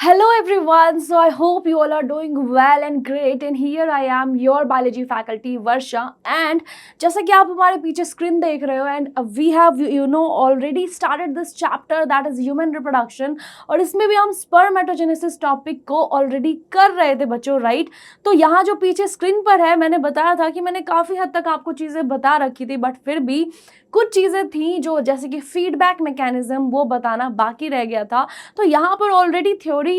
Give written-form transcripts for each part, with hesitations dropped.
Hello everyone, so I hope you all are doing well and great and here I am your biology faculty Varsha and जैसा कि आप हमारे पीछे screen देख रहे हो and we have already started this chapter that is human reproduction और इसमें भी हम spermatogenesis टॉपिक को ऑलरेडी कर रहे थे बच्चों, राइट। तो यहाँ जो पीछे स्क्रीन पर है मैंने बताया था कि मैंने काफ़ी हद तक आपको चीज़ें बता रखी थी, बट फिर भी कुछ चीज़ें थी जो जैसे कि फीडबैक मैकेनिज्म वो बताना बाकी रह गया था। तो यहाँ पर ऑलरेडी थ्योरी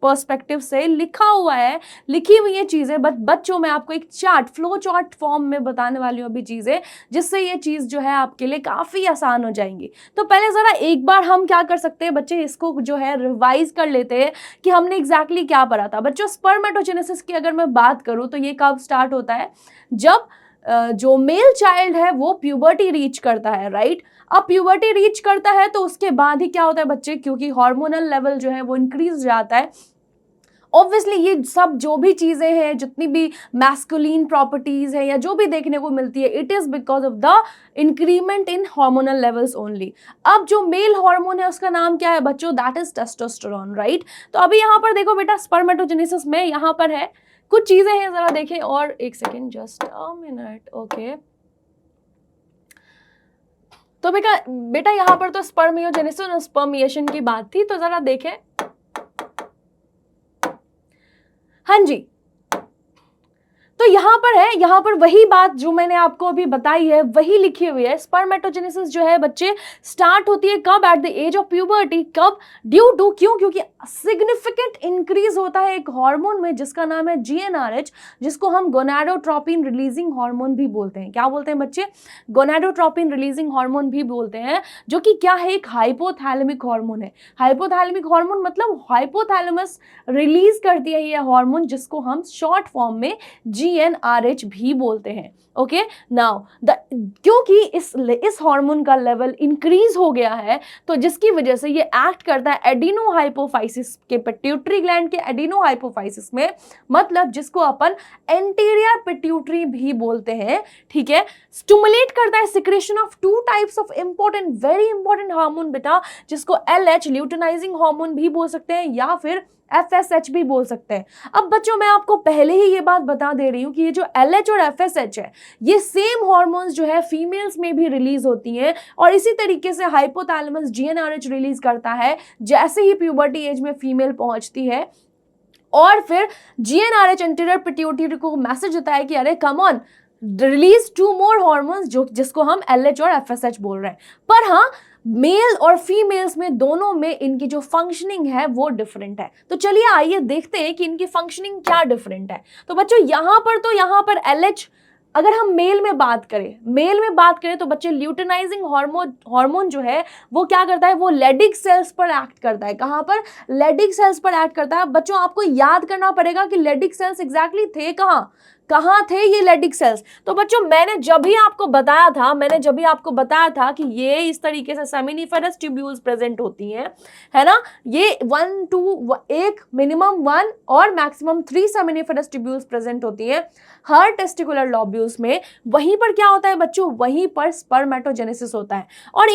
पर्सपेक्टिव से लिखा हुआ है, लिखी हुई है चीज़ें, बट बच्चों में आपको एक चार्ट, फ्लो चार्ट फॉर्म में बताने वाली हूँ अभी चीज़ें, जिससे ये चीज़ जो है आपके लिए काफ़ी आसान हो जाएंगी। तो पहले ज़रा एक बार हम क्या कर सकते हैं बच्चे, इसको जो है रिवाइज कर लेते हैं कि हमने एग्जैक्टली क्या पढ़ा था। बच्चों स्पर्मेटोजेनेसिस की अगर मैं बात करूँ तो ये कब स्टार्ट होता है, जब जो मेल चाइल्ड है वो प्यूबर्टी रीच करता है, राइट। अब प्यूबर्टी रीच करता है तो उसके बाद ही क्या होता है बच्चे, क्योंकि हार्मोनल लेवल जो है वो इंक्रीज जाता है। ऑब्वियसली ये सब जो भी चीज़ें हैं, जितनी भी मैस्कुलिन प्रॉपर्टीज़ है या जो भी देखने को मिलती है, it is because of the increment in hormonal levels only. अब जो मेल हार्मोन है उसका नाम क्या है बच्चों, दैट इज टेस्टोस्टेरोन, राइट। तो अभी यहाँ पर देखो बेटा, स्पर्मेटोजेनेसिस में यहाँ पर है कुछ चीज़ें हैं, ज़रा देखें। और एक second, just a minute, okay. तो बेटा यहाँ पर तो स्पर्मियोजेनेसिस और स्पर्मिएशन की बात थी, तो ज़रा देखें। हाँ जी, तो यहाँ पर है, यहाँ पर वही बात जो मैंने आपको अभी बताई है वही लिखी हुई है। स्पर्मेटोजेनेसिस जो है बच्चे स्टार्ट होती है कब, at the age of puberty. कब, ड्यू टू, क्योंकि सिग्निफिकेंट इंक्रीज होता है एक हार्मोन में जिसका नाम है GnRH, जिसको हम गोनाडोट्रोपिन रिलीजिंग हार्मोन भी बोलते हैं। क्या बोलते हैं बच्चे, गोनाडोट्रोपिन रिलीजिंग हार्मोन भी बोलते हैं, जो कि क्या है, एक हाइपोथैलेमिक हार्मोन है। हाइपोथैलेमिक हार्मोन मतलब हाइपोथैलेमस रिलीज करती है ये हार्मोन, जिसको हम शॉर्ट फॉर्म में GnRH भी बोलते हैं। ओके, नाउ क्योंकि इस हार्मोन का लेवल इंक्रीज हो गया है, तो जिसकी वजह से ये एक्ट करता है एडिनोहाइपोफाइसिस के, पिट्यूटरी ग्लैंड के एडिनोहाइपोफाइसिस में, मतलब जिसको अपन एंटीरियर पिट्यूटरी भी बोलते हैं, ठीक है। स्टिमुलेट करता है secretion of two types of important, very important hormone बेटा, जिसको LH ल्यूटिनाइजिंग हार्मोन भी बोल सकते हैं या फिर FSH भी बोल सकते हैं। अब बच्चों मैं आपको पहले ही ये बात बता दे रही हूँ कि ये जो LH और FSH है, ये सेम हॉर्मोन्स जो है फीमेल्स में भी रिलीज होती हैं, और इसी तरीके से हाइपोथैलेमस GnRH रिलीज करता है जैसे ही प्यूबर्टी एज में फीमेल पहुंचती है, और फिर GnRH एंटीरियर पिट्यूटरी को मैसेज देता है कि अरे come on, release 2 more hormones, जो जिसको हम LH और FSH बोल रहे हैं। पर हाँ, मेल और फीमेल्स में दोनों में इनकी जो फंक्शनिंग है वो डिफरेंट है। तो चलिए आइए देखते हैं कि इनकी फंक्शनिंग क्या डिफरेंट है। तो बच्चों यहाँ पर LH, अगर हम मेल में बात करें तो बच्चे ल्यूटिनाइजिंग हार्मोन जो है वो क्या करता है, वो लेडिक सेल्स पर एक्ट करता है। कहाँ पर, लेडिक सेल्स पर एक्ट करता है। बच्चों आपको याद करना पड़ेगा कि लेडिक सेल्स एग्जैक्टली थे कहाँ थे ये लेडिक सेल्स। तो बच्चों मैंने जब भी आपको बताया था कि ये इस तरीके से सेमिनिफेरस ट्यूब्यूल्स प्रेजेंट होती हैं, है ना। ये 1 2 एक मिनिमम 1 और मैक्सिमम 3 सेमिनिफेरस ट्यूब्यूल्स प्रेजेंट होती हैं हर टेस्टिकुलर लॉब्यूल्स में। वहीं पर क्या होता है बच्चों, वहीं पर स्पर्मेटोजेनेसिस होता है। और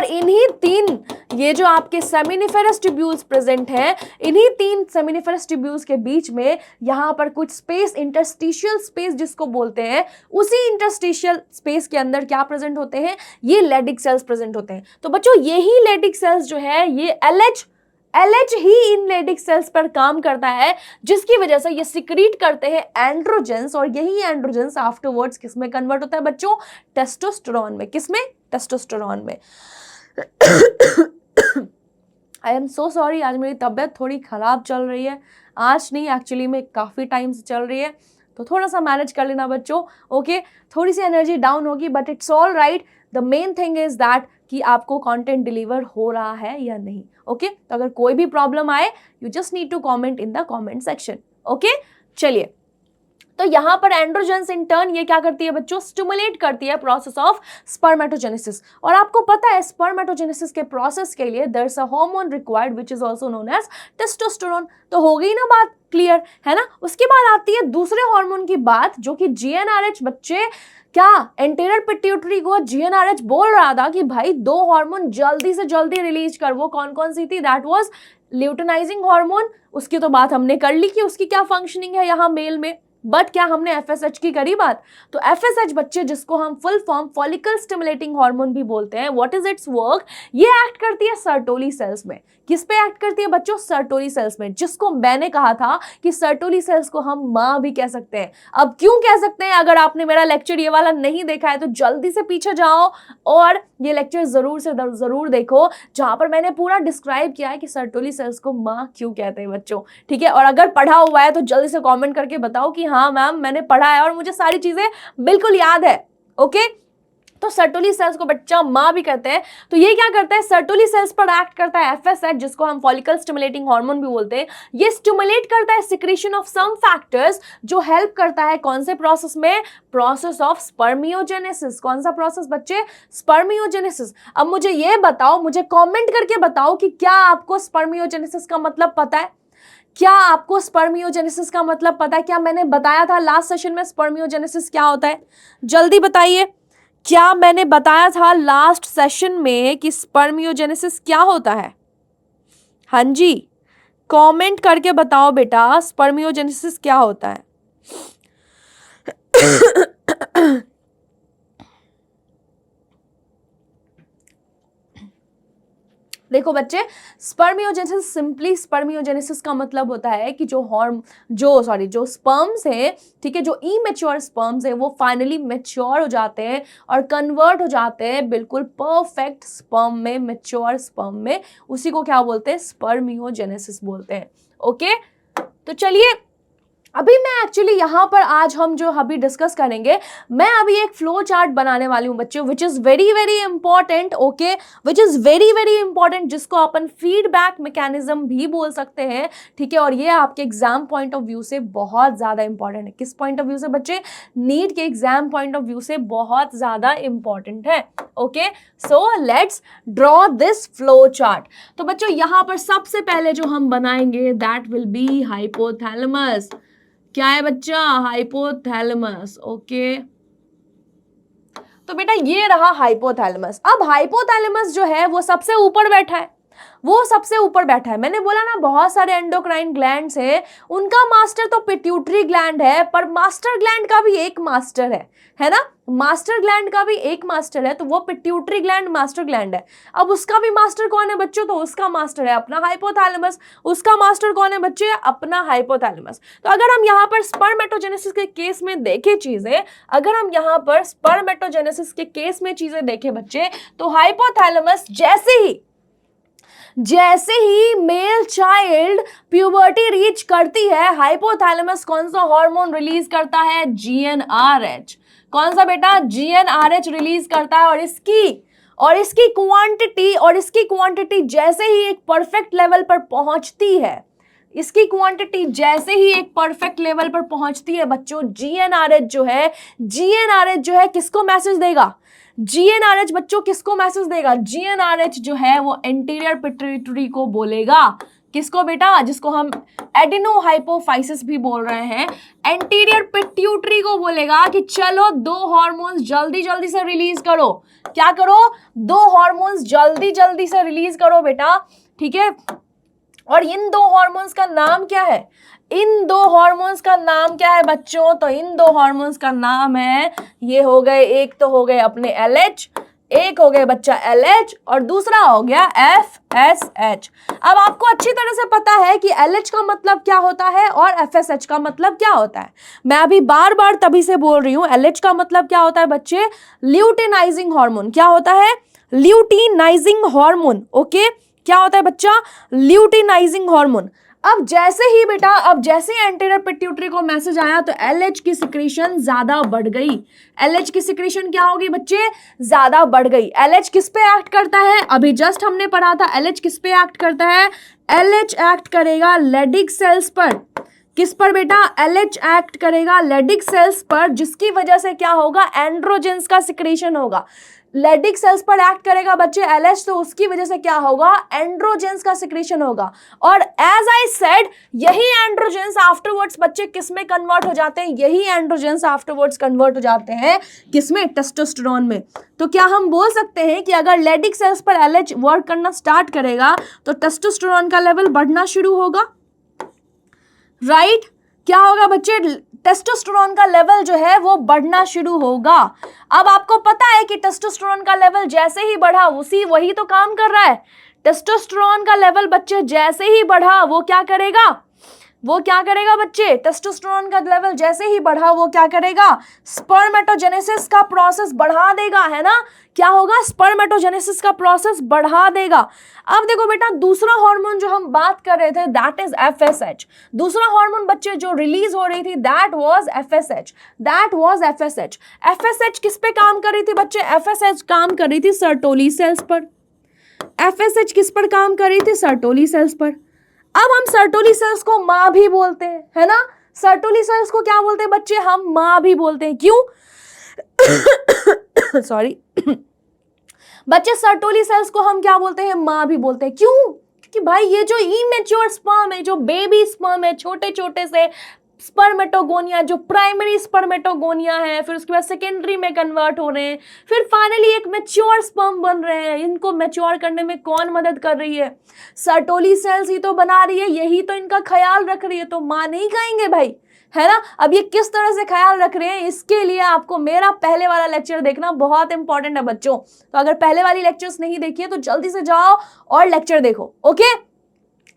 इन्हीं तीन ये जो आपके सेमिनिफेरस ट्यूब्यूल्स प्रेजेंट हैं, इन्हीं 3 सेमिनिफेरस ट्यूब्यूल्स के बीच में यहाँ पर कुछ स्पेस, इंटरस्टिशियल स्पेस जिसको बोलते हैं, उसी इंटरस्टिशियल स्पेस के अंदर क्या प्रेजेंट होते हैं, ये लेडिक सेल्स प्रेजेंट होते हैं। तो बच्चों यही लेडिक सेल्स जो है, ये LH ही इन लेडिक सेल्स पर काम करता है, जिसकी वजह से ये सिक्रीट करते हैं एंड्रोजेंस, और यही एंड्रोजेंस आफ्टरवर्ड्स किसमें कन्वर्ट होता है बच्चों, टेस्टोस्टेरोन में। किसमें, टेस्टोस्टेरोन में। आई एम सो सॉरी, आज मेरी तबीयत थोड़ी खराब चल रही है। आज नहीं, एक्चुअली में काफ़ी टाइम से चल रही है, तो थोड़ा सा मैनेज कर लेना बच्चों, ओके। थोड़ी सी एनर्जी डाउन होगी, but it's all right. The main thing is that कि आपको कंटेंट डिलीवर हो रहा है या नहीं, ओके। तो अगर कोई भी प्रॉब्लम आए, you just need to comment in the comment section, okay. चलिए, तो यहाँ पर एंड्रोजेंस इन टर्न ये क्या करती है बच्चों, स्टिमुलेट करती है प्रोसेस ऑफ स्पर्मेटोजेनेसिस। और आपको पता है स्पर्मेटोजेनेसिस के प्रोसेस के लिए there is a hormone required which is also known as testosterone. तो हो गई ना बात क्लियर है ना। उसके बाद आती है दूसरे हार्मोन की बात, जो कि जीएनआरएच बच्चे, क्या एंटीरियर पिट्यूटरी को जीएनआरएच बोल रहा था कि भाई 2 हार्मोन जल्दी से जल्दी रिलीज कर। वो कौन कौन सी थी? दैट वाज ल्यूटिनाइजिंग हार्मोन, उसकी तो बात हमने कर ली कि उसकी क्या फंक्शनिंग है यहाँ मेल में, बट क्या हमने एफएसएच की करी बात? तो एफएसएच बच्चे, जिसको हम full form follicle stimulating hormone भी बोलते हैं, व्हाट इज इट्स वर्क? ये एक्ट करती है सर्टोली सेल्स में। किस पे एक्ट करती है बच्चों? सर्टोली सेल्स में, जिसको मैंने कहा था कि सर्टोली सेल्स को हम मां भी कह सकते हैं। अब क्यों कह सकते हैं? अगर आपने मेरा लेक्चर ये वाला नहीं देखा है तो जल्दी से पीछे जाओ और ये लेक्चर जरूर से जरूर देखो, जहां पर मैंने पूरा डिस्क्राइब किया है कि सर्टोली सेल्स को मां क्यों कहते हैं बच्चों, ठीक है। और अगर पढ़ा हुआ है तो जल्दी से कमेंट करके बताओ कि हाँ मैम मैंने पढ़ा है और मुझे सारी चीजें बिल्कुल याद है। ओके, तो सर्टोली सेल्स को बच्चा मां भी कहते हैं। तो ये क्या करता है? सर्टोली सेल्स पर एक्ट करता है एफएसएच, जिसको हम फॉलिकल स्टिमुलेटिंग हार्मोन भी बोलते हैं। ये स्टिमुलेट करता है सिक्रीशन ऑफ सम फैक्टर्स, जो हेल्प करता है कौन से प्रोसेस में? Process of spermiogenesis. कौन सा प्रोसेस बच्चे? स्पर्मियोजेनेसिस। अब मुझे ये बताओ, मुझे कमेंट करके बताओ कि क्या आपको स्पर्मियोजेनेसिस का मतलब पता है? क्या आपको स्पर्मियोजेनेसिस का मतलब पता है? क्या मैंने बताया था लास्ट सेशन में स्पर्मियोजेनेसिस क्या होता है? जल्दी बताइए, क्या मैंने बताया था लास्ट सेशन में कि स्पर्मियोजेनेसिस क्या होता है? हाँ जी, कमेंट करके बताओ बेटा, स्पर्मियोजेनेसिस क्या होता है? देखो बच्चे, स्पर्मियोजेनेसिस, सिंपली स्पर्मियोजेनेसिस का मतलब होता है कि जो स्पर्म्स है, ठीक है, जो इमेच्योर स्पर्म्स है वो फाइनली मैच्योर हो जाते हैं और कन्वर्ट हो जाते हैं बिल्कुल परफेक्ट स्पर्म में, मैच्योर स्पर्म में। उसी को क्या बोलते हैं? स्पर्मियोजेनेसिस बोलते हैं। ओके, तो चलिए अभी मैं एक्चुअली यहाँ पर आज हम जो अभी डिस्कस करेंगे, मैं अभी एक फ्लो चार्ट बनाने वाली हूँ बच्चों, which is very very important. Okay, which is very very important, जिसको अपन फीडबैक मैकेनिज्म भी बोल सकते हैं, ठीक है। और ये आपके एग्जाम पॉइंट ऑफ व्यू से बहुत ज़्यादा इंपॉर्टेंट है। किस पॉइंट ऑफ व्यू से बच्चे? नीट के एग्जाम पॉइंट ऑफ व्यू से बहुत ज़्यादा इंपॉर्टेंट है। Okay, so let's draw this flow chart. तो बच्चों यहाँ पर सबसे पहले जो हम बनाएंगे दैट विल बी हाइपोथैलेमस। क्या है बच्चा? हाइपोथैलेमस। ओके, तो बेटा ये रहा हाइपोथैलेमस। अब हाइपोथैलेमस जो है वो सबसे ऊपर बैठा है, वो सबसे ऊपर बैठा है। मैंने बोला ना बहुत सारे एंडोक्राइन ग्लैंड्स हैं, उनका मास्टर तो पिट्यूटरी ग्लैंड है, पर मास्टर ग्लैंड का भी एक मास्टर है ना। मास्टर ग्लैंड का भी एक मास्टर है, तो वो पिट्यूटरी ग्लैंड मास्टर ग्लैंड है। अब उसका भी मास्टर कौन है बच्चों? तो उसका मास्टर है अपना हाइपोथैलेमस। उसका मास्टर कौन है बच्चे? अपना हाइपोथैलेमस। तो अगर हम यहाँ पर स्पर्मेटोजेनेसिस के केस में देखें चीजें, अगर हम यहाँ पर स्पर्मेटोजेनेसिस के केस में चीजें देखें बच्चे, तो हाइपोथैलेमस जैसे ही मेल चाइल्ड प्यूबर्टी रीच करती है, हाइपोथैलेमस कौन सा हार्मोन रिलीज करता है? जीएनआरएच। कौन सा बेटा? जीएनआरएच रिलीज करता है। और इसकी क्वांटिटी जैसे ही एक परफेक्ट लेवल पर पहुंचती है, इसकी क्वांटिटी जैसे ही एक परफेक्ट लेवल पर पहुंचती है बच्चों, जीएनआरएच जो है किसको मैसेज देगा? जीएनआरएच बच्चों किसको मैसेज देगा? जीएनआरएच जो है वो एंटीरियर पिट्यूटरी को बोलेगा। किसको बेटा? जिसको हम एडिनोहाइपोफाइसिस भी बोल रहे हैं, एंटीरियर पिट्यूटरी को बोलेगा कि चलो 2 हार्मोन्स जल्दी जल्दी से रिलीज करो। क्या करो? 2 हार्मोन्स जल्दी जल्दी से रिलीज करो बेटा, ठीक है। और इन 2 हार्मोन्स का नाम क्या है? इन 2 हार्मोन्स का नाम क्या है बच्चों? तो इन 2 हार्मोन्स का नाम है, ये हो गए, एक तो हो गए अपने LH, एक हो गए बच्चा LH और दूसरा हो गया FSH। अब आपको अच्छी तरह से पता है कि LH का मतलब क्या होता है और FSH का मतलब क्या होता है। मैं अभी बार बार तभी से बोल रही हूं, LH का मतलब क्या होता है बच्चे? Luteinizing hormone. क्या होता है? Luteinizing hormone. ओके, क्या होता है बच्चा? Luteinizing hormone. अब जैसे ही एंटीरियर पिट्यूटरी को मैसेज आया तो LH की सिक्रीशन ज्यादा बढ़ गई। LH की सिक्रीशन क्या होगी बच्चे? ज्यादा बढ़ गई। LH किस पे एक्ट करता है? अभी जस्ट हमने पढ़ा था, LH किस पे एक्ट करता है? LH एक्ट करेगा लेडिक सेल्स पर। किस पर बेटा? LH एक्ट करेगा लेडिक सेल्स पर, जिसकी वजह से क्या होगा? एंड्रोजेंस का सिक्रीशन होगा। लेडिक सेल्स पर एक्ट करेगा बच्चे LH, तो उसकी वजह से क्या होगा, एंड्रोजेंस का सिक्रीशन होगा। और एज आई सेड, यही एंड्रोजेंस आफ्टरवर्ड्स बच्चे किस में कन्वर्ट हो जाते हैं, यही एंड्रोजेंस आफ्टरवर्ड्स कन्वर्ट हो जाते हैं किसमें, टेस्टोस्टेरोन में। तो क्या हम बोल सकते हैं कि अगर लेडिक सेल्स पर LH वर्क करना स्टार्ट करेगा तो टेस्टोस्टेरोन का लेवल बढ़ना शुरू होगा, राइट? क्या होगा बच्चे, टेस्टोस्टेरोन का लेवल जो है वो बढ़ना शुरू होगा। अब आपको पता है कि टेस्टोस्टेरोन का लेवल जैसे ही बढ़ा, वही तो काम कर रहा है। टेस्टोस्टेरोन का लेवल बच्चे जैसे ही बढ़ा वो क्या करेगा, बच्चे, टेस्टोस्टेरोन का लेवल जैसे ही बढ़ा वो क्या करेगा, स्पर्मेटोजेनेसिस का प्रोसेस बढ़ा देगा, है ना? क्या होगा, स्पर्मेटोजेनेसिस का प्रोसेस बढ़ा देगा। अब देखो बेटा, दूसरा हार्मोन जो हम बात कर रहे थे दैट इज FSH। दूसरा हार्मोन बच्चे जो रिलीज हो रही थी दैट वाज FSH। FSH किस पे काम कर रही थी बच्चे, FSH काम कर रही थी सर्टोली सेल्स पर। FSH किस पर काम कर रही थी, सर्टोली सेल्स पर। अब हम सर्टोली सेल्स को माँ भी बोलते हैं, है ना? सर्टोली सेल्स को क्या बोलते हैं बच्चे, हम माँ भी बोलते हैं। क्यों? सॉरी बच्चे, सर्टोली सेल्स को हम क्या बोलते हैं, माँ भी बोलते हैं। क्यों? क्योंकि भाई ये जो इमेच्योर स्पर्म है, जो बेबी स्पर्म है, छोटे छोटे से स्पर्मेटोगोनिया, जो प्राइमरी स्पर्मेटोगोनिया है, फिर उसके बाद सेकेंडरी में कन्वर्ट हो रहे हैं, फिर फाइनली एक मैच्योर स्पर्म बन रहे हैं। इनको मैच्योर करने में कौन मदद कर रही है, सर्टोली सेल्स ही तो बना रही है, यही तो इनका ख्याल रख रही है। तो मां नहीं कहेंगे भाई, है ना? अब ये किस तरह से ख्याल रख रहे हैं, इसके लिए आपको मेरा पहले वाला लेक्चर देखना बहुत इंपॉर्टेंट है बच्चों। तो अगर पहले वाली लेक्चर्स नहीं देखी है तो जल्दी से जाओ और लेक्चर देखो, ओके?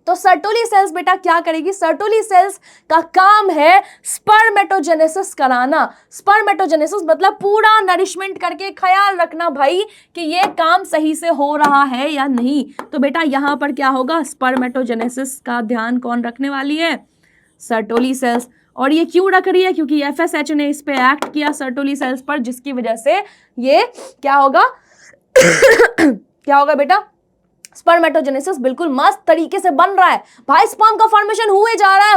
तो सर्टोली सेल्स बेटा क्या करेगी, सर्टोली सेल्स का काम है स्पर्मेटोजेनेसिस कराना। स्पर्मेटोजेनेसिस मतलब पूरा नरिशमेंट करके ख्याल रखना भाई कि ये काम सही से हो रहा है या नहीं। तो बेटा यहां पर क्या होगा, स्पर्मेटोजेनेसिस का ध्यान कौन रखने वाली है, सर्टोली सेल्स। और ये क्यों रख रही है, क्योंकि FSH ने इस पे एक्ट किया सर्टोली सेल्स पर, जिसकी वजह से ये क्या होगा क्या होगा बेटा, स्पर्मेटोजेनेसिस बिल्कुल मस्त तरीके से बन रहा है भाई। स्पर्म का फॉर्मेशन हुए जा रहा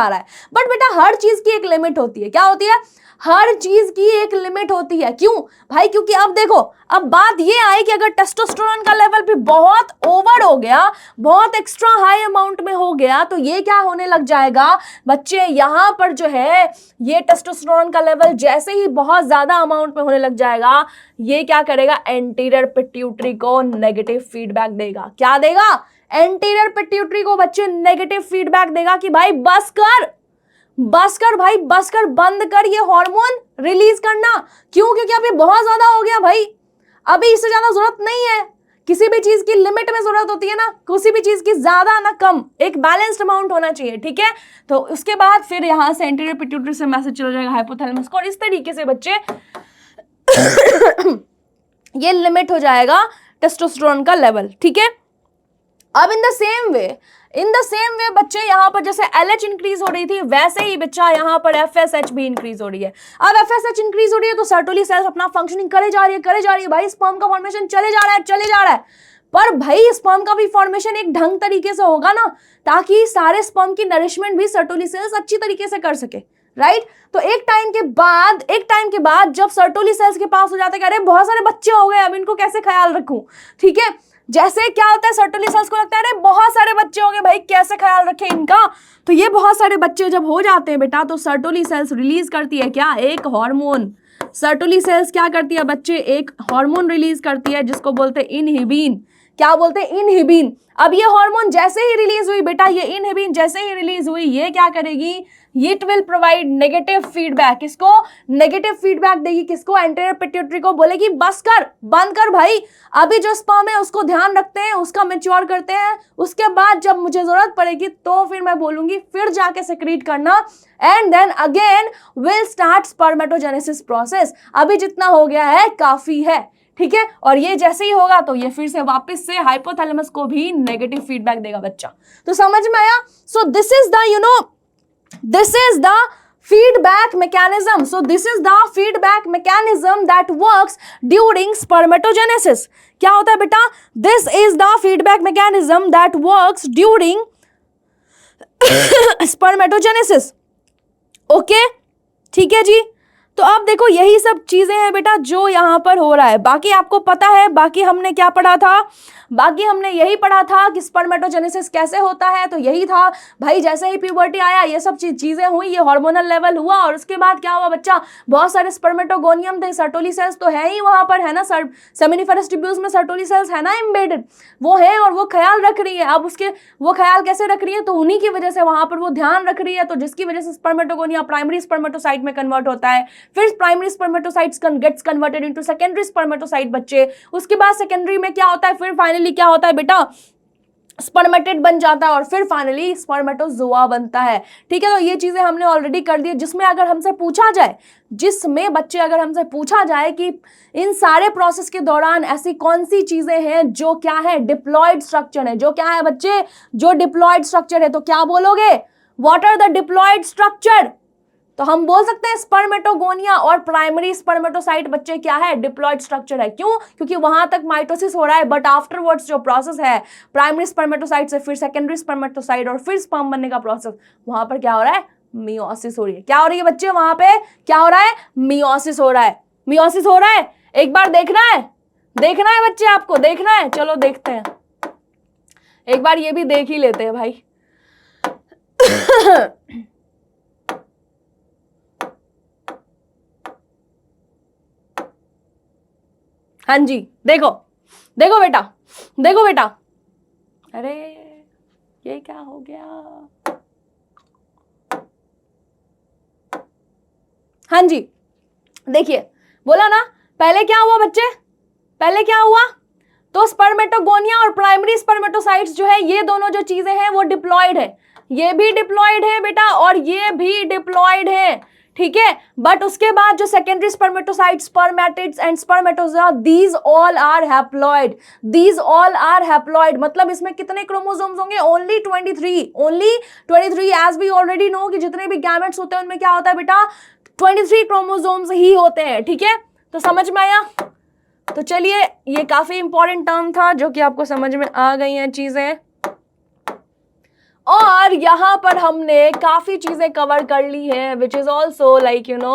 है। बट बेटा हर चीज की एक लिमिट होती है। क्या होती है, हर चीज की एक लिमिट होती है। क्यों भाई, क्योंकि अब देखो, अब बात ये आई कि अगर टेस्टोस्टेरोन का लेवल भी बहुत ओवर हो गया, बहुत एक्स्ट्रा हाई अमाउंट में हो गया, तो ये क्या होने लग जाएगा बच्चे, यहां पर जो है ये टेस्टोस्टेरोन का लेवल जैसे ही बहुत ज्यादा अमाउंट में होने लग जाएगा, ये क्या करेगा, एंटीरियर पिट्यूटरी को नेगेटिव फीडबैक देगा। क्या देगा, एंटीरियर पिट्यूटरी को बच्चे नेगेटिव फीडबैक देगा कि भाई बस कर भाई, बस कर, बंद कर ये हार्मोन रिलीज करना। क्यों, क्योंकि अभी बहुत ज्यादा हो गया भाई, अभी इससे ज्यादा जरूरत नहीं है। किसी भी चीज की लिमिट में जरूरत होती है ना, किसी भी चीज की ज्यादा ना कम, एक बैलेंस्ड अमाउंट होना चाहिए, ठीक है? तो उसके बाद फिर यहां से एंटीरियर पिट्यूटरी से मैसेज चला जाएगा हाइपोथैलेमस को, और इस तरीके से बच्चे ये लिमिट हो जाएगा टेस्टोस्टेरोन का लेवल, ठीक है? अब इन द सेम वे बच्चे यहाँ पर जैसे LH इंक्रीज हो रही थी, वैसे ही बच्चा यहाँ पर FSH भी इंक्रीज हो रही है। अब FSH इंक्रीज हो रही है तो सर्टोली सेल्स अपना फंक्शनिंग करे जा रही है भाई, स्पर्म का फॉर्मेशन चले जा रहा है। पर भाई स्पर्म का भी फॉर्मेशन एक ढंग तरीके से होगा ना, ताकि सारे स्पर्म की नरिशमेंट भी सर्टोली सेल्स अच्छी तरीके से कर सके, राइट? तो एक टाइम के बाद जब सर्टोली सेल्स के पास हो जाता है कि अरे बहुत सारे बच्चे हो गए, अब इनको कैसे ख्याल रखूं, ठीक है? जैसे क्या होता है, सर्टोली सेल्स को लगता है अरे बहुत सारे बच्चे हो गए भाई, कैसे ख्याल रखें इनका। तो ये बहुत सारे बच्चे जब हो जाते हैं बेटा, तो सर्टोली सेल्स रिलीज करती है क्या, एक हार्मोन। सर्टोली सेल्स क्या करती है बच्चे, एक हार्मोन रिलीज करती है जिसको बोलते हैं इनहिबिन। क्या बोलते हैं, इनहिबिन। अब ये हार्मोन जैसे ही रिलीज हुई बेटा, ये इनहिबिन जैसे ही रिलीज हुई, ये क्या करेगी, it will provide negative feedback. किसको, नेगेटिव फीडबैक देगी, किसको, एंटीरियर पिट्यूटरी को। बोलेगी बस कर, बंद कर भाई, अभी जो स्पर्म है उसको ध्यान रखते हैं, उसका मैच्योर करते हैं, उसके बाद जब मुझे जरूरत पड़ेगी तो फिर मैं बोलूंगी, फिर जाके सेक्रीट करना, and then again will start spermatogenesis process. अभी जितना हो गया है काफी है, ठीक है? और ये जैसे ही होगा तो ये फिर से वापस से हाइपोथैलेमस को भी नेगेटिव फीडबैक देगा बच्चा। तो समझ में आया? So this is the feedback mechanism. So this is the feedback mechanism that works during spermatogenesis. क्या होता है बेटा? This is the feedback mechanism that works during spermatogenesis. Okay? ठीक है जी? तो अब देखो यही सब चीजें हैं बेटा जो यहाँ पर हो रहा है। बाकी आपको पता है, बाकी हमने क्या पढ़ा था, बाकी हमने यही पढ़ा था कि स्पर्मेटोजेनेसिस कैसे होता है। तो यही था भाई, जैसे ही प्यूबर्टी आया ये सब चीजें हुई, ये हार्मोनल लेवल हुआ और उसके बाद क्या हुआ बच्चा, बहुत सारे स्पर्मेटोगोनियम थे, सर्टोली सेल्स तो है ही वहां पर, है ना, सेमिनिफेरस ट्यूब्यूल्स में सर्टोली सेल्स है ना एम्बेडेड, वो है और वो ख्याल रख रही है। अब उसके वो ख्याल कैसे रख रही है, तो उन्हीं की वजह से वहां पर वो ध्यान रख रही है, तो जिसकी वजह से स्पर्मेटोगोनिया प्राइमरी स्पर्मेटोसाइट में कन्वर्ट होता है, फिर primary spermatocytes gets converted into secondary spermatocyte बच्चे, उसके बाद सेकेंडरी में क्या होता है, फिर फाइनली क्या होता है बेटा, स्पर्मेटेड बन जाता है और फिर फाइनली स्पर्मेटोजोआ बनता है। ठीक है, तो ये चीजें हमने ऑलरेडी कर दी, जिसमें अगर हमसे पूछा जाए, जिसमें बच्चे अगर हमसे पूछा जाए कि इन सारे प्रोसेस के दौरान ऐसी कौन सी चीजें हैं जो क्या है, डिप्लॉयड स्ट्रक्चर है, जो क्या है बच्चे, जो डिप्लॉयड स्ट्रक्चर है, तो क्या बोलोगे, what are the diploid structure, तो हम बोल सकते हैं स्पर्मेटोगोनिया और प्राइमरी स्पर्मेटोसाइट बच्चे क्या है, डिप्लॉयड स्ट्रक्चर है। क्यों, क्योंकि वहां तक माइटोसिस हो रहा है, बट आफ्टरवर्ड्स जो प्रोसेस है प्राइमरी स्पर्मेटोसाइट से फिर सेकेंडरी स्पर्मेटोसाइट और फिर स्पर्म बनने का प्रोसेस, वहां पर क्या हो रहा है, मियोसिस हो रही है। क्या हो रही है बच्चे, वहां पे क्या हो रहा है, मियोसिस हो रहा है, मियोसिस हो रहा है। एक बार देखना है, देखना है बच्चे, आपको देखना है, चलो देखते हैं, एक बार ये भी देख ही लेते हैं भाई। हाँ जी, देखो देखो बेटा, देखो बेटा, अरे ये क्या हो गया, हाँ जी देखिए, बोला ना पहले क्या हुआ बच्चे, पहले क्या हुआ, तो स्पर्मेटोगोनिया और प्राइमरी स्पर्मेटोसाइट्स जो है, ये दोनों जो चीजें हैं वो डिप्लॉयड है, ये भी डिप्लॉयड है बेटा और ये भी डिप्लॉयड है, ठीक है। बट उसके बाद जो secondary spermatocytes, spermatids and spermatozoa, these all are haploid, these all are haploid, मतलब इसमें कितने क्रोमोसोम्स होंगे, only 23, only 23, as we already know कि जितने भी गैमेट्स होते हैं उनमें क्या होता है बेटा, 23 क्रोमोसोम्स ही होते हैं, ठीक है। तो समझ में आया, तो चलिए ये काफी इंपॉर्टेंट टर्म था जो कि आपको समझ में आ गई हैं चीजें, और यहां पर हमने काफी चीजें कवर कर ली है, which is also like you know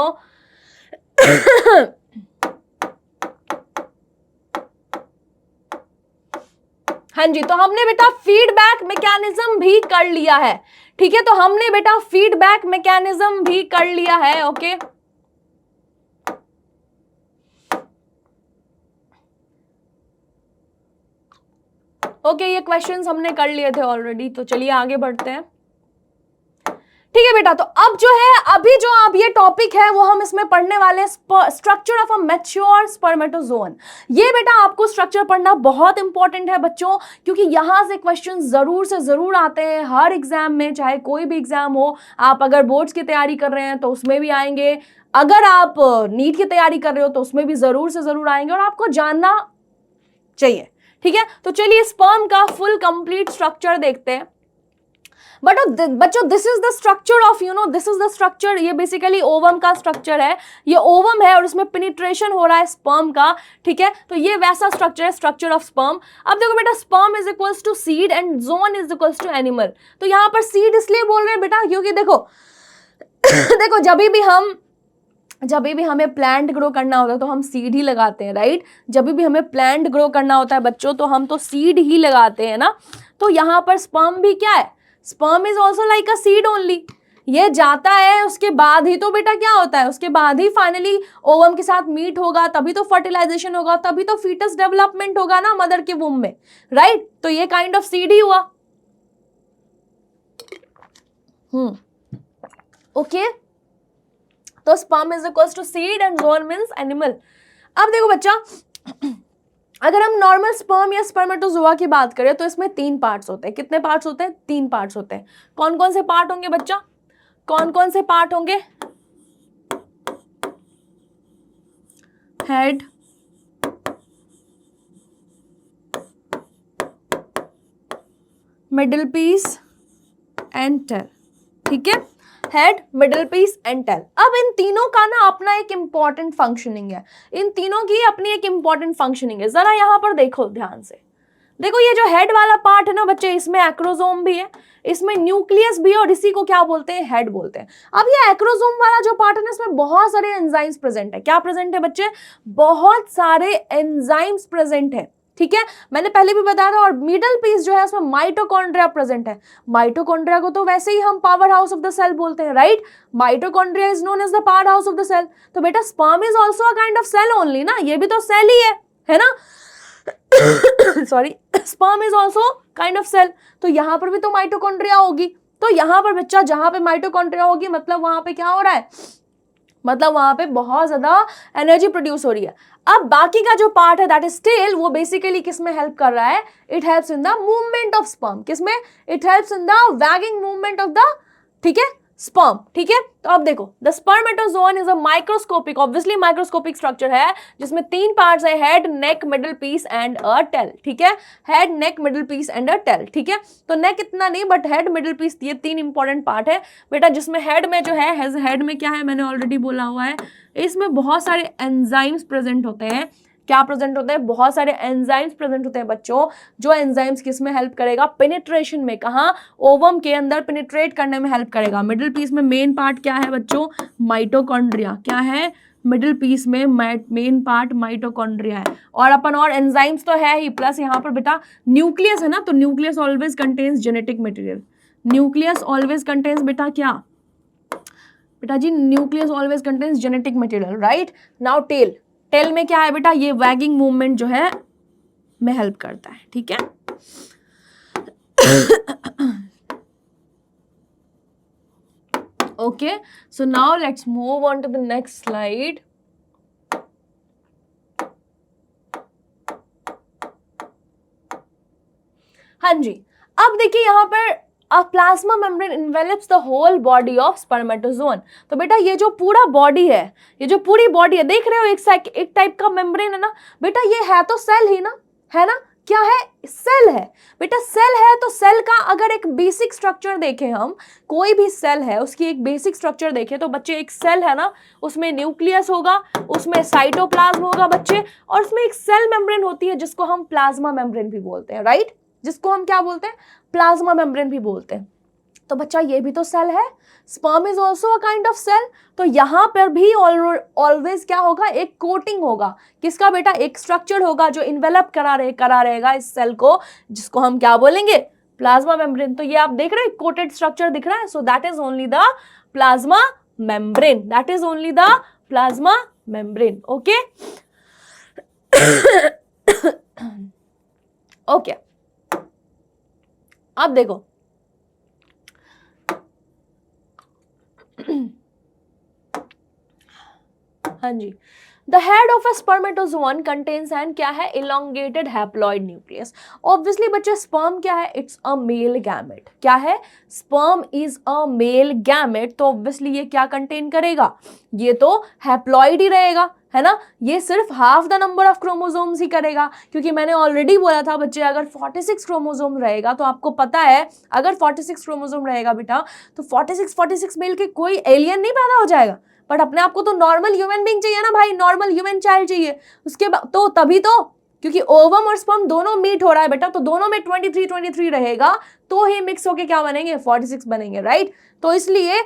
हाँ जी, तो हमने बेटा फीडबैक मैकेनिज्म भी कर लिया है, ठीक है, तो हमने बेटा फीडबैक मैकेनिज्म भी कर लिया है, ओके। ओके, ये क्वेश्चंस हमने कर लिए थे ऑलरेडी, तो चलिए आगे बढ़ते हैं, ठीक है बेटा। तो अब जो है, अभी जो अब ये टॉपिक है वो हम इसमें पढ़ने वाले हैं, स्ट्रक्चर ऑफ अ मैच्योर स्पर्मेटोजोन। ये बेटा आपको स्ट्रक्चर पढ़ना बहुत इंपॉर्टेंट है बच्चों, क्योंकि यहां से क्वेश्चन जरूर से जरूर आते हैं हर एग्जाम में, चाहे कोई भी एग्जाम हो। आप अगर बोर्ड्स की तैयारी कर रहे हैं तो उसमें भी आएंगे, अगर आप नीट की तैयारी कर रहे हो तो उसमें भी जरूर से जरूर आएंगे, और आपको जानना चाहिए, ठीक है। तो चलिए स्पर्म का फुल कंप्लीट स्ट्रक्चर देखते हैं। बट बच्चों this is the structure of this is the structure, ये बेसिकली ओवम का स्ट्रक्चर है, ये ओवम है और इसमें पेनिट्रेशन हो रहा है स्पर्म का, ठीक है। तो ये वैसा स्ट्रक्चर है, स्ट्रक्चर ऑफ स्पर्म। अब देखो बेटा, sperm is equals to seed and zoon is equals to animal. तो यहाँ पर सीड इसलिए बोल रहे हैं बेटा क्योंकि देखो देखो जब भी हमें प्लांट ग्रो करना होता है तो हम सीड ही लगाते हैं, राइट। जब भी हमें प्लांट ग्रो करना होता है बच्चों तो हम तो सीड ही लगाते हैं ना। तो यहाँ पर स्पर्म भी क्या है, sperm is also like a seed only. ये जाता है, उसके बाद ही तो बेटा क्या होता है, उसके बाद ही फाइनली ओवम के साथ मीट होगा, तभी तो फर्टिलाइजेशन होगा, तभी तो फीटस डेवलपमेंट होगा ना मदर के वूम में, राइट। तो ये काइंड ऑफ सीड ही हुआ, ओके। तो sperm is equals to seed and zoon means animal. अब देखो बच्चा, अगर हम नॉर्मल स्पर्म या स्पर्मेटोजोआ की बात करें तो इसमें 3 पार्ट्स होते हैं। कितने पार्ट्स होते हैं, 3 पार्ट्स होते हैं। कौन कौन से पार्ट होंगे बच्चा, कौन कौन से पार्ट होंगे, head, middle piece and tail, ठीक है, head, middle piece and tail. अब इन तीनों का ना अपना एक इंपॉर्टेंट फंक्शनिंग है, इन तीनों की अपनी एक इंपॉर्टेंट फंक्शनिंग है। जरा यहां पर देखो ध्यान से, देखो ये जो हेड वाला पार्ट है ना बच्चे, इसमें एक्रोसोम भी है, इसमें न्यूक्लियस भी है, और इसी को क्या बोलते हैं, हेड बोलते हैं। अब ये एक्रोसोम वाला जो पार्ट है ना, इसमें बहुत सारे एंजाइम्स प्रेजेंट है। क्या प्रेजेंट है बच्चे, बहुत सारे एंजाइम्स प्रेजेंट है, ठीक है, मैंने पहले भी बताया था। और मिडल पीस जो है उसमें माइटोकॉन्ड्रिया प्रेजेंट है। माइटोकॉन्ड्रिया को तो वैसे ही हम power house of the cell बोलते हैं, right. Mitochondria is known as the power house of the cell. तो बेटा sperm is also a kind of cell only ना, ये भी तो सेल ही है ना sorry, sperm is also kind of cell. तो यहां पर भी तो माइटोकॉन्ड्रिया होगी। तो यहां पर बच्चा जहां पे माइटोकॉन्ड्रिया होगी, मतलब वहां पे क्या हो रहा है, मतलब वहां पे बहुत ज्यादा एनर्जी प्रोड्यूस हो रही है। अब बाकी का जो पार्ट है दैट इज टेल, वो बेसिकली किसमें हेल्प कर रहा है, it helps in the movement of sperm. किसमें, it helps in the wagging movement of the, ठीक है, स्पर्म, ठीक है। तो अब देखो, the spermatozoon is a microscopic, obviously microscopic structure है, जिसमें 3 पार्ट्स है, head, neck, middle piece and a tail, ठीक है। Head, neck, middle piece and a tail, ठीक है। तो नेक इतना नहीं, बट हेड, मिडिल पीस, ये 3 इंपॉर्टेंट पार्ट है बेटा। जिसमें हेड में जो है, हेड में क्या है, मैंने ऑलरेडी बोला हुआ है, इसमें बहुत सारे एंजाइम्स प्रेजेंट होते हैं। क्या प्रेजेंट होते हैं, बहुत सारे एंजाइम्स प्रेजेंट होते हैं बच्चों। जो एंजाइम्स किस में हेल्प करेगा, पेनिट्रेशन में, कहाँ, ओवम के अंदर पेनिट्रेट करने में हेल्प करेगा। मिडिल पीस में मेन पार्ट क्या है बच्चों, माइटोकॉन्ड्रिया। क्या है, मिडिल पीस में मेन पार्ट माइटोकॉन्ड्रिया है। और अपन और एंजाइम्स तो है ही, प्लस यहाँ पर बेटा न्यूक्लियस है ना, तो nucleus always contains genetic material. Nucleus always contains बेटा क्या, बेटा जी, nucleus always contains genetic material, right. Now tail, tail में क्या है बेटा, ये वैगिंग मूवमेंट जो है में हेल्प करता है, ठीक है। Okay, so now let's move on to the next slide. हाँ जी, अब देखिए यहाँ पर a plasma membrane envelops the whole body of spermatozoon। तो बेटा ये जो पूरा बॉडी है, ये जो पूरी बॉडी है, देख रहे हो एक टाइप का मेम्ब्रेन है ना बेटा, ये है तो सेल ही ना, है ना, क्या है, सेल है बेटा। सेल है तो सेल का अगर एक बेसिक स्ट्रक्चर देखें हम, कोई भी सेल है उसकी एक बेसिक स्ट्रक्चर देखें, तो बच्चे एक सेल है ना, उसमें न्यूक्लियस होगा, उसमें साइटोप्लाज्म होगा बच्चे, और उसमें एक सेल मेम्ब्रेन होती है जिसको हम प्लाज्मा मेम्ब्रेन भी बोलते हैं, राइट, जिसको हम क्या बोलते हैं, प्लाज्मा मेम्ब्रेन भी बोलते हैं। तो बच्चा ये भी तो सेल है, sperm is also a kind of cell. तो यहां पर भी ऑलवेज क्या होगा, एक कोटिंग होगा, किसका बेटा, एक स्ट्रक्चर होगा जो इन्वेलप करा रहेगा इस सेल को, जिसको हम क्या बोलेंगे, प्लाज्मा मेम्ब्रेन। तो ये आप देख रहे हैं कोटेड स्ट्रक्चर दिख रहा है, so that is only the plasma membrane, that is only the plasma membrane, okay. Okay, अब देखो, हाँ जी, the head of a spermatozoon contains and क्या है, इलोंगेटेड हैप्लॉइड न्यूक्लियस। ऑब्वियसली बच्चे स्पर्म क्या है, इट्स अ मेल गैमेट। क्या है, sperm is a male gamete. तो ऑब्वियसली ये क्या कंटेन करेगा, ये तो हैप्लॉइड ही रहेगा, है ना। ये सिर्फ half the number of chromosomes ही करेगा, क्योंकि मैंने ऑलरेडी बोला था बच्चे, अगर 46 क्रोमोसोम रहेगा, तो आपको पता है अगर 46 क्रोमोसोम रहेगा बेटा, तो 46 मिल के कोई एलियन नहीं पैदा हो जाएगा। बट अपने आपको तो नॉर्मल ह्यूमन बीइंग चाहिए ना भाई, नॉर्मल ह्यूमन चाइल्ड चाहिए। उसके बाद तो तभी तो, क्योंकि ओवम और स्पर्म दोनों मीट हो रहा है बेटा, तो दोनों में 23 रहेगा, तो ही मिक्स होके क्या बनेंगे, 46 बनेंगे, राइट। तो इसलिए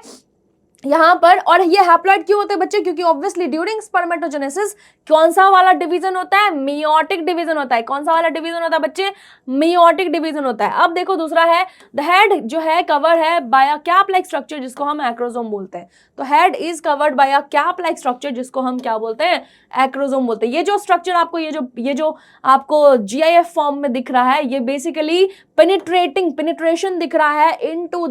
यहां पर, और ये हैप्लॉइड क्यों होते हैं बच्चे, क्योंकि ऑब्वियसली ड्यूरिंग स्पर्मेटोजेनेसिस कौन सा वाला डिवीजन होता है, मियोटिक डिवीजन होता है। कौन सा वाला डिवीजन होता है बच्चे, मियोटिक डिवीजन होता है। अब देखो दूसरा है, द हेड जो है कवर है by a cap like structure, जिसको हम एक्रोसोम बोलते हैं। तो head is covered by a cap like structure, जिसको हम क्या बोलते हैं, एक्रोसोम बोलते हैं। ये जो स्ट्रक्चर आपको, ये जो आपको GIF फॉर्म में दिख रहा है, ये बेसिकली पेनिट्रेशन दिख रहा है इनटू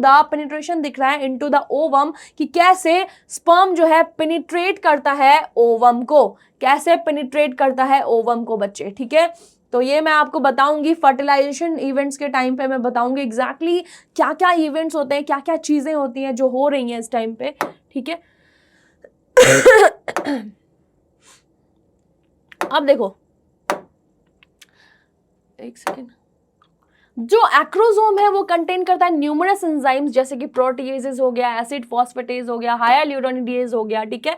द ओवम, कि कैसे स्पर्म जो है पेनिट्रेट करता है ओवम को, कैसे पेनिट्रेट करता है ओवम को बच्चे, ठीक है। तो ये मैं आपको बताऊंगी फर्टिलाइजेशन इवेंट्स के टाइम पे, मैं बताऊंगी एग्जैक्टली क्या क्या इवेंट्स होते हैं, क्या क्या चीजें होती हैं जो हो रही हैं इस टाइम पे, ठीक है। अब देखो, एक सेकेंड, जो एक्रोसोम है वो कंटेन करता है न्यूमरस एंजाइम्स, जैसे कि प्रोटीएजेस हो गया, एसिड फॉस्फेटेज हो गया, हाइयालुरोनिडेज हो गया, ठीक है।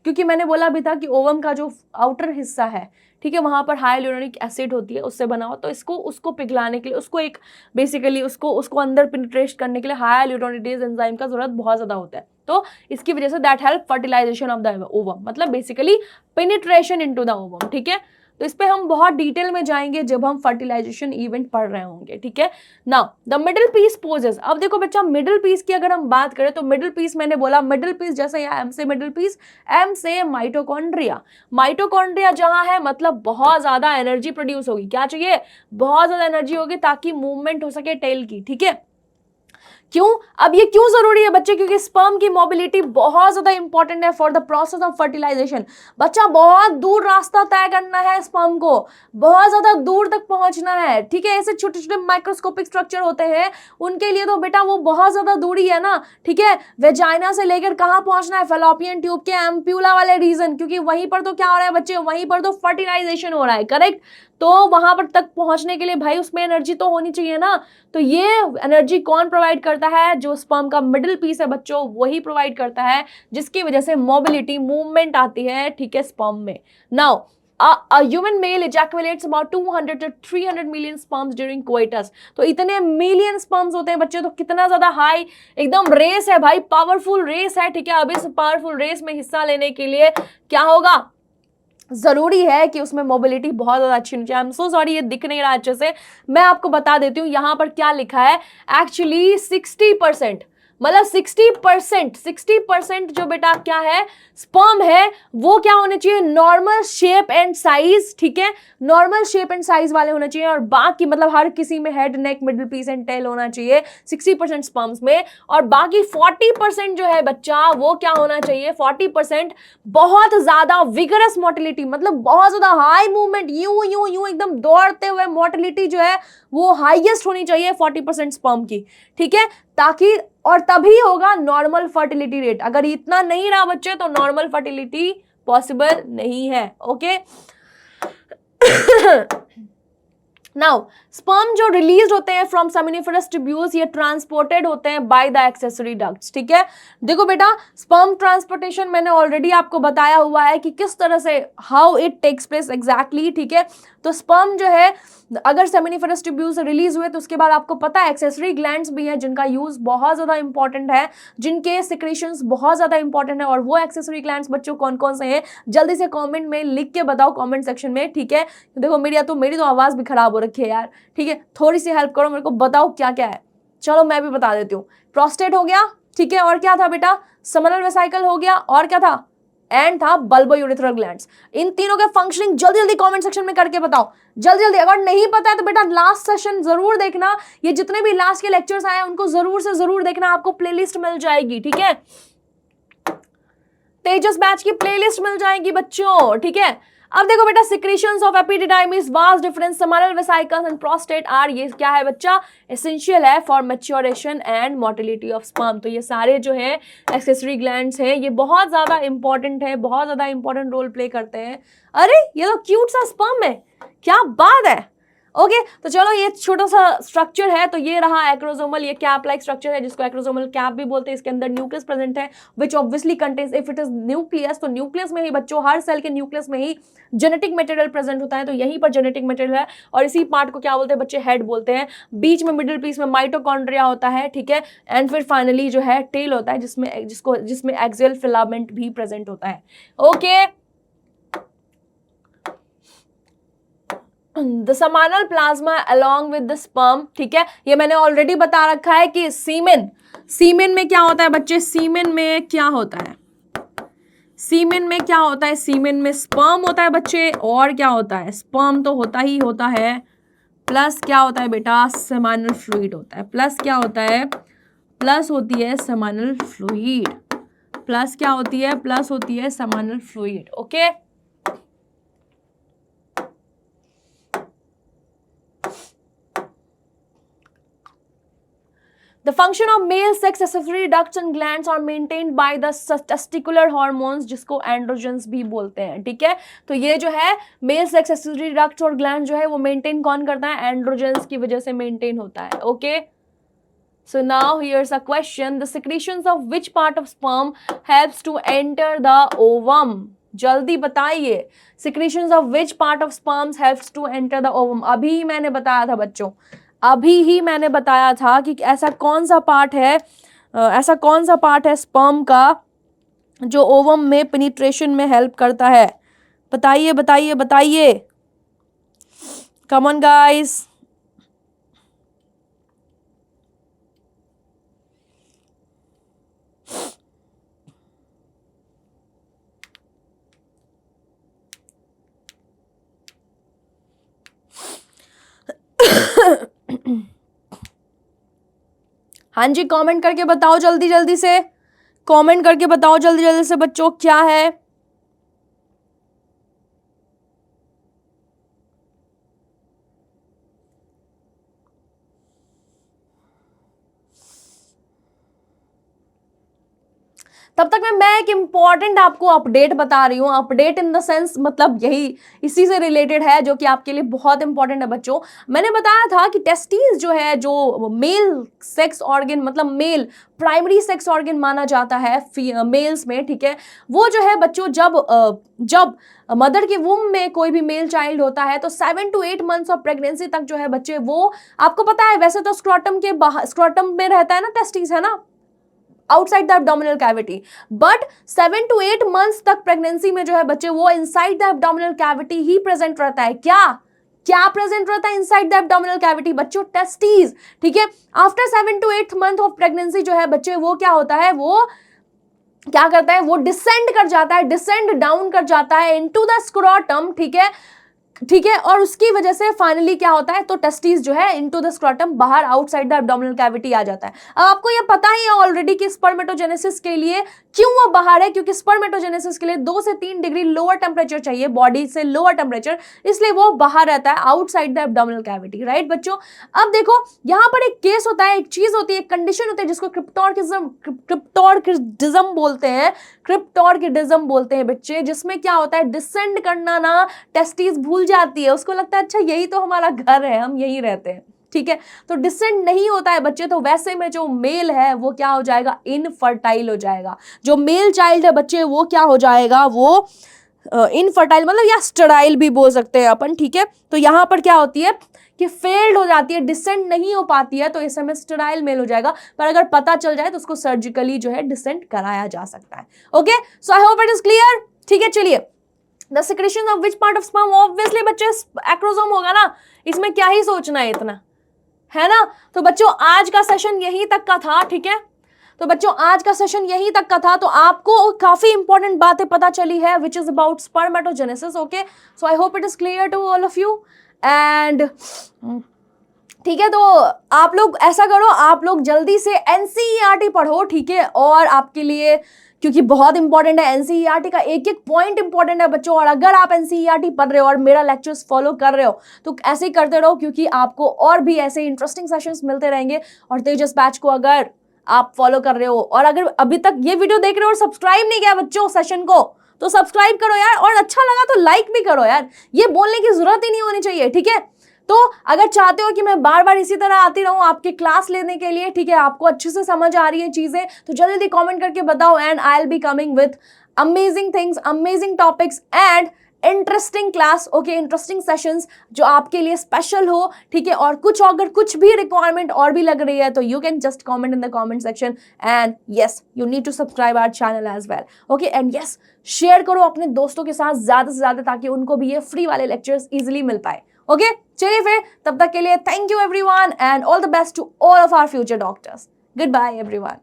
क्योंकि मैंने बोला भी था कि ओवम का जो आउटर हिस्सा है, ठीक है, वहां पर हाइलुरोनिक एसिड होती है, उससे बना हो, तो इसको उसको पिघलाने के लिए, उसको एक बेसिकली उसको अंदर पेनिट्रेट करने के लिए हाइलुरोनिडेज एंजाइम का जरूरत बहुत ज्यादा होता है। तो इसकी वजह से that help fertilisation of the ovum, मतलब basically penetration into the ovum, ठीक है। तो इस पे हम बहुत डिटेल में जाएंगे जब हम फर्टिलाइजेशन इवेंट पढ़ रहे होंगे, ठीक है। Now the middle piece possess, अब देखो बच्चा मिडिल पीस की अगर हम बात करें तो मिडिल पीस, मैंने बोला मिडिल पीस जैसे यहाँ एम से मिडिल पीस, एम से माइटोकॉन्ड्रिया, माइटोकॉन्ड्रिया जहां है मतलब बहुत ज्यादा एनर्जी प्रोड्यूस होगी, क्या चाहिए, बहुत ज्यादा एनर्जी होगी ताकि मूवमेंट हो सके टेल की, ठीक है। क्यों, अब ये क्यों जरूरी है बच्चे, क्योंकि स्पर्म की मोबिलिटी बहुत ज्यादा इंपॉर्टेंट है for the process of fertilisation. बच्चा बहुत दूर रास्ता तय करना है स्पर्म को, बहुत ज्यादा दूर तक पहुंचना है, ठीक है। ऐसे छोटे छोटे माइक्रोस्कोपिक स्ट्रक्चर होते हैं, उनके लिए तो बेटा वो बहुत ज्यादा दूरी है ना, ठीक है। वेजाइना से लेकर कहां पहुंचना है, फैलोपियन ट्यूब के एम्प्यूला वाले रीजन, क्योंकि वहीं पर तो क्या हो रहा है बच्चे, वहीं पर तो फर्टिलाइजेशन हो रहा है, करेक्ट। तो वहां पर तक पहुंचने के लिए भाई उसमें एनर्जी तो होनी चाहिए ना, तो ये एनर्जी कौन प्रोवाइड करता है, जो स्पर्म का मिडिल पीस है बच्चों वही प्रोवाइड करता है, जिसकी वजह से मोबिलिटी मूवमेंट आती है, ठीक है, स्पर्म में। Now a human male ejaculates about 200 to 300 million sperms during coitus, तो इतने मिलियन स्पर्म्स होते हैं बच्चे, तो कितना ज्यादा हाई एकदम रेस है भाई, पावरफुल रेस है, ठीक है। अब इस पावरफुल रेस में हिस्सा लेने के लिए क्या होगा, जरूरी है कि उसमें मोबिलिटी बहुत ज्यादा अच्छी होनी चाहिए। आई एम सो सॉरी ये दिख नहीं रहा अच्छे से, मैं आपको बता देती हूँ यहां पर क्या लिखा है। एक्चुअली 60%, मतलब 60% जो बेटा क्या है स्पर्म है, वो क्या होने चाहिए, नॉर्मल शेप एंड साइज, ठीक है, नॉर्मल शेप एंड साइज वाले होने चाहिए। और बाकी मतलब हर किसी में head, neck, middle piece and tail होना चाहिए 60% स्पर्म्स में। और बाकी 40% जो है बच्चा वो क्या होना चाहिए, 40% बहुत ज्यादा विगरस मोटिलिटी, मतलब बहुत ज्यादा हाई मूवमेंट, यूं यूं यूं एकदम दौड़ते हुए मोटिलिटी जो है वो हाईएस्ट होनी चाहिए 40% स्पर्म की, ठीक है, ताकि और तभी होगा नॉर्मल फर्टिलिटी रेट। अगर इतना नहीं रहा बच्चे तो नॉर्मल फर्टिलिटी पॉसिबल नहीं है, ओके। नाउ स्पर्म जो रिलीज होते हैं फ्रॉम सेमिनिफरस ट्यूब्यूल्स, ये ट्रांसपोर्टेड होते हैं बाय द एक्सेसरी डक्ट्स, ठीक है। देखो बेटा स्पर्म ट्रांसपोर्टेशन मैंने ऑलरेडी आपको बताया हुआ है कि किस तरह से, how it takes place exactly, ठीक है। तो स्पर्म जो है अगर सेमिनिफरस ट्यूब्यूल से रिलीज हुए तो उसके बाद आपको पता है एक्सेसरी ग्लैंड्स भी हैं जिनका यूज बहुत ज्यादा इंपॉर्टेंट है, जिनके सिक्रेशंस बहुत ज्यादा इंपॉर्टेंट है। और वो एक्सेसरी ग्लैंड्स बच्चों कौन कौन से हैं, जल्दी से कमेंट में लिख के बताओ, कमेंट सेक्शन में, ठीक है। देखो मेरी तो आवाज भी खराब हो रखी है यार, ठीक है, थोड़ी सी हेल्प करो मेरे को, बताओ क्या क्या है। चलो मैं भी बता देती हूँ, प्रोस्टेट हो गया, ठीक है, और क्या था बेटा, सेमिनल वेसिकल हो गया, और क्या था, एंड था बल्बो यूरिथ्रल ग्लैंड्स। इन तीनों के फंक्शनिंग जल्दी जल्दी कमेंट सेक्शन में करके बताओ, जल्दी जल्दी। अगर नहीं पता है तो बेटा लास्ट सेशन जरूर देखना, ये जितने भी लास्ट के लेक्चर्स आए हैं उनको जरूर से जरूर देखना, आपको प्लेलिस्ट मिल जाएगी, ठीक है, तेजस बैच की प्लेलिस्ट मिल जाएगी बच्चों, ठीक है। अब देखो बेटा secretions of epididymis, vas deferens, seminal vesicles and prostate are, ये क्या है बच्चा, एसेंशियल है for maturation and motility of sperm. तो ये सारे जो है एक्सेसरी ग्लैंड्स हैं, ये बहुत ज्यादा इंपॉर्टेंट है, बहुत ज्यादा इंपॉर्टेंट रोल प्ले करते हैं। अरे ये तो क्यूट सा स्पर्म है, क्या बात है, ओके। तो चलो ये छोटा सा स्ट्रक्चर है, तो ये रहा एक्रोसोमल, ये कैप लाइक स्ट्रक्चर है जिसको एक्रोसोमल कैप भी बोलते हैं। इसके अंदर न्यूक्लियस प्रेजेंट है which obviously contains, if it is nucleus, तो न्यूक्लियस में ही बच्चों, हर सेल के न्यूक्लियस में ही जेनेटिक मटेरियल प्रेजेंट होता है, तो यहीं पर जेनेटिक मटेरियल है। और इसी पार्ट को क्या बोलते हैं बच्चे, हेड बोलते हैं। बीच में मिडिल पीस में माइटोकॉन्ड्रिया होता है, ठीक है, एंड फिर फाइनली जो है टेल होता है जिसमें एक्सियल फिलामेंट भी प्रेजेंट होता है, okay. The seminal plasma along with the sperm, ठीक है, ये मैंने ऑलरेडी बता रखा है कि सीमेन में क्या होता है बच्चे, सीमेन में क्या होता है, सीमेन में क्या होता है, सीमेन में स्पर्म होता है बच्चे, और क्या होता है, स्पर्म तो होता ही होता है, प्लस क्या होता है बेटा, सेमिनल फ्लूइड होता है, प्लस क्या होता है, प्लस होती है सेमिनल फ्लूइड, प्लस क्या होती है, प्लस होती है seminal fluid, okay. The function of male sex accessory ducts and glands are maintained by the testicular hormones, जिसको एंड्रोजन्स भी बोलते हैं, ठीक है। तो ये जो है मेल सेक्स एक्सेसरी डक्ट्स और ग्लैंड जो है वो मेंटेन कौन करता है, एंड्रोजन्स की वजह से मेंटेन होता है, okay. So now here's a question. The secretions of which part of sperm helps to enter the ovum? जल्दी बताइए. Secretions of which part of sperm helps to enter the ovum? अभी ही मैंने बताया था बच्चों, अभी ही मैंने बताया था कि ऐसा कौन सा पार्ट है, ऐसा कौन सा पार्ट है स्पर्म का जो ओवम में पेनिट्रेशन में हेल्प करता है. बताइए बताइए बताइए. Come on guys. हाँ जी, कमेंट करके बताओ जल्दी जल्दी से, कमेंट करके बताओ जल्दी जल्दी से बच्चों क्या है. तब तक मैं एक इम्पॉर्टेंट आपको अपडेट बता रही हूँ. अपडेट इन द सेंस मतलब यही इसी से रिलेटेड है जो कि आपके लिए बहुत इंपॉर्टेंट है बच्चों. मैंने बताया था कि टेस्टिस जो है, जो मेल सेक्स ऑर्गन मतलब मेल प्राइमरी सेक्स ऑर्गन माना जाता है मेल्स में, ठीक है, वो जो है बच्चों जब मदर के वूम में कोई भी मेल चाइल्ड होता है तो 7 to 8 मंथ्स ऑफ प्रेगनेंसी तक जो है बच्चे, वो आपको पता है वैसे तो स्क्रोटम के बाहर, स्क्रोटम में रहता है ना टेस्टिस, है ना, outside the abdominal cavity, but 7 to 8 months तक प्रेगनेंसी में जो है बच्चे वो inside the abdominal cavity he present रहता है. क्या प्रेजेंट रहता है इनसाइड द एब्डोमिनल कैविटी बच्चों? टेस्टिस. ठीक है, after 7 to 8 month of pregnancy जो है बच्चे, वो क्या होता है, वो क्या करता है, वो डिसेंड कर जाता है, डिसेंड डाउन कर जाता है इनटू द स्क्रोटम. ठीक है, ठीक है, और उसकी वजह से फाइनली क्या होता है, तो टेस्टिस जो है इनटू द स्क्रोटम बाहर आउटसाइड द एब्डोमिनल कैविटी आ जाता है. अब आपको ये पता ही है ऑलरेडी कि स्पर्मेटोजेनेसिस के लिए क्यों वो बाहर है, क्योंकि स्पर्मेटोजेनेसिस के लिए 2 से 3 डिग्री लोअर टेम्परेचर चाहिए, बॉडी से लोअर टेम्परेचर, इसलिए वो बाहर रहता है outside the abdominal cavity. Right बच्चों. अब देखो यहाँ पर एक केस होता है, एक चीज होती है, एक कंडीशन होती है जिसको क्रिप्टोर्किडिज्म बोलते हैं, क्रिप्टोर्किडिज्म बोलते हैं बच्चे, जिसमें क्या होता है, डिसेंड करना ना टेस्टिस भूल जाती है, उसको लगता है अच्छा यही तो हमारा घर है, हम यहीं रहते हैं. ठीक है, तो डिसेंड नहीं होता है बच्चे, तो वैसे में जो मेल है वो क्या हो जाएगा, इनफर्टाइल हो जाएगा. जो मेल चाइल्ड है बच्चे वो क्या हो जाएगा, वो इनफर्टाइल मतलब या स्टेराइल भी बोल सकते हैं अपन. ठीक है, तो यहाँ पर क्या होती है कि फेल्ड हो जाती है, डिसेंड नहीं हो पाती है, तो इस समय स्टेराइल मेल हो जाएगा. पर अगर पता चल जाए तो उसको सर्जिकली जो है डिसेंड कराया जा सकता है. Okay, so I hope it is clear. ठीक है, चलिए. The secretion of which part of sperm? Obviously बच्चे एक्रोसोम होगा ना, इसमें क्या ही सोचना है इतना, है ना. तो बच्चों आज का सेशन यहीं तक का था. ठीक है, तो बच्चों आज का सेशन यहीं तक का था, तो आपको काफी इंपॉर्टेंट बातें पता चली है which is about spermatogenesis. Okay, so I hope it is clear to all of you. And ठीक है, तो आप लोग ऐसा करो, आप लोग जल्दी से एनसीईआरटी पढ़ो. ठीक है, और आपके लिए क्योंकि बहुत इंपॉर्टेंट है एनसीईआरटी का, एक एक पॉइंट इंपॉर्टेंट है बच्चों. और अगर आप एनसीईआरटी पढ़ रहे हो और मेरा लेक्चर्स फॉलो कर रहे हो तो ऐसे ही करते रहो, क्योंकि आपको और भी ऐसे इंटरेस्टिंग सेशंस मिलते रहेंगे. और तेजस बैच को अगर आप फॉलो कर रहे हो और अगर अभी तक ये वीडियो देख रहे हो और सब्सक्राइब नहीं किया बच्चों सेशन को, तो सब्सक्राइब करो यार, और अच्छा लगा तो लाइक भी करो यार. ये बोलने की जरूरत ही नहीं होनी चाहिए. ठीक है, तो अगर चाहते हो कि मैं बार बार इसी तरह आती रहूं आपके क्लास लेने के लिए, ठीक है, आपको अच्छे से समझ आ रही है चीजें, तो जल्दी कमेंट करके बताओ. And I will be coming with amazing things, amazing topics and interesting class. Okay, interesting sessions जो आपके लिए स्पेशल हो. ठीक है, और कुछ अगर कुछ भी रिक्वायरमेंट और भी लग रही है तो you can just comment in the comment section. And yes, you need to subscribe our channel as well. Okay, and yes, share करो अपने दोस्तों के साथ ज्यादा से ज्यादा, ताकि उनको भी ये फ्री वाले लेक्चर्स इजिली मिल पाए. ओके, चलिए फिर तब तक के लिए thank you everyone and all the best to all of our future doctors. Good bye everyone.